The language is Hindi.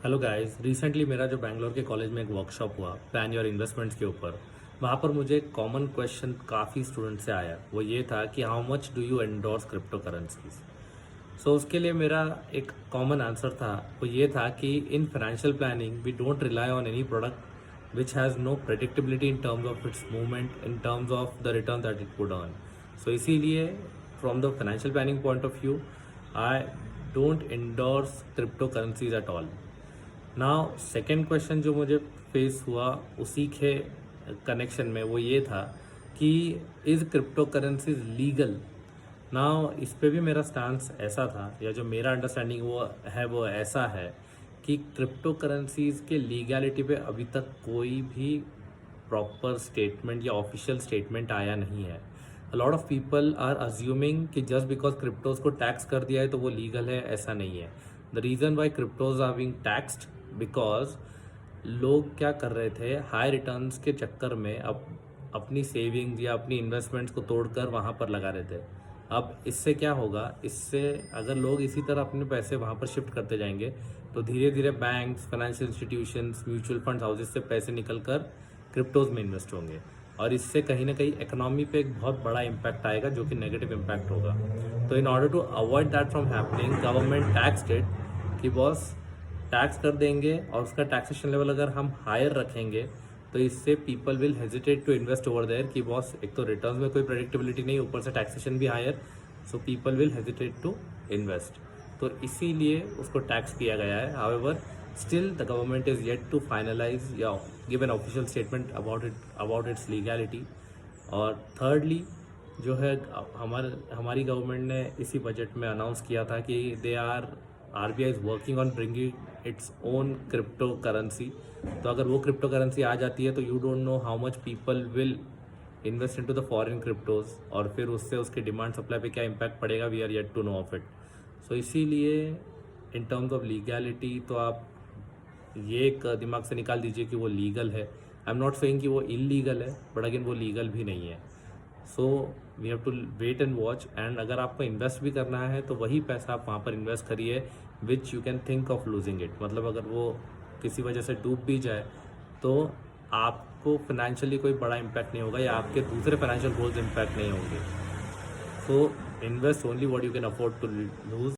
हेलो गाइस, रिसेंटली मेरा जो बैंगलोर के कॉलेज में एक वर्कशॉप हुआ प्लान योर इन्वेस्टमेंट्स के ऊपर। वहाँ पर मुझे एक कॉमन क्वेश्चन काफ़ी स्टूडेंट से आया। वो ये था कि how much do you endorse crypto currencies. So उसके लिए मेरा एक कॉमन आंसर था। वो ये था कि in financial planning we don't rely on any product which has no predictability in terms of its movement, in terms of the return that it would earn. So इसीलिए from the financial planning point of view I don't endorse crypto currencies at all. Now second question जो मुझे फेस हुआ उसी के कनेक्शन में, वो ये था कि is crypto currencies legal. Now इस पे भी मेरा स्टांस ऐसा था, या जो मेरा अंडरस्टैंडिंग वो ऐसा है कि क्रिप्टो करेंसीज के लीगैलिटी पे अभी तक कोई भी प्रॉपर स्टेटमेंट या ऑफिशियल स्टेटमेंट आया नहीं है। A lot of people are assuming कि जस्ट बिकॉज क्रिप्टोज को टैक्स कर दिया है तो वो लीगल है, ऐसा नहीं है। The reason why cryptos are being taxed because लोग क्या कर रहे थे, हाई रिटर्न्स के चक्कर में अब अपनी सेविंग्स या अपनी इन्वेस्टमेंट्स को तोड़कर वहाँ पर लगा रहे थे। अब इससे क्या होगा, इससे अगर लोग इसी तरह अपने पैसे वहाँ पर शिफ्ट करते जाएंगे तो धीरे धीरे banks, financial institutions, mutual funds houses से पैसे निकल कर क्रिप्टोज में इन्वेस्ट होंगे, और इससे कहीं ना कहीं इकोनॉमी पे एक बहुत बड़ा इम्पैक्ट आएगा जो कि नेगेटिव इम्पैक्ट होगा। तो in order to avoid that from happening, government tax it कि बॉस टैक्स कर देंगे, और उसका टैक्सेशन लेवल अगर हम हायर रखेंगे तो इससे people will hesitate to invest over there कि बॉस एक तो रिटर्न्स में कोई प्रेडिक्टेबिलिटी नहीं, ऊपर से टैक्सेशन भी higher, so people will hesitate to invest. तो इसीलिए उसको टैक्स किया गया है। However still the government is yet to finalise या give an official statement about its legality. और थर्डली जो है, हमारी गवर्नमेंट ने इसी बजट में अनाउंस किया था कि RBI is working on bringing its own crypto currency. तो अगर वो क्रिप्टो करेंसी आ जाती है तो you don't know how much people will invest into the foreign cryptos, और फिर उससे उसके डिमांड सप्लाई पे क्या इम्पैक्ट पड़ेगा, we are yet to know of it. So इसीलिए इन टर्म्स ऑफ लीगैलिटी तो आप ये एक दिमाग से निकाल दीजिए कि वो लीगल है। आई एम नॉट सेइंग कि वो इलीगल है, बट अगेन वो लीगल भी नहीं है। So we have to wait and watch. And अगर आपको इन्वेस्ट भी करना है तो वही पैसा आप वहाँ पर इन्वेस्ट करिए which you can think of losing it. मतलब अगर वो किसी वजह से डूब भी जाए तो आपको फाइनेंशियली कोई बड़ा इम्पैक्ट नहीं होगा, या आपके दूसरे फाइनेंशियल गोल्स इम्पैक्ट नहीं होंगे। So invest only what you can afford to loose.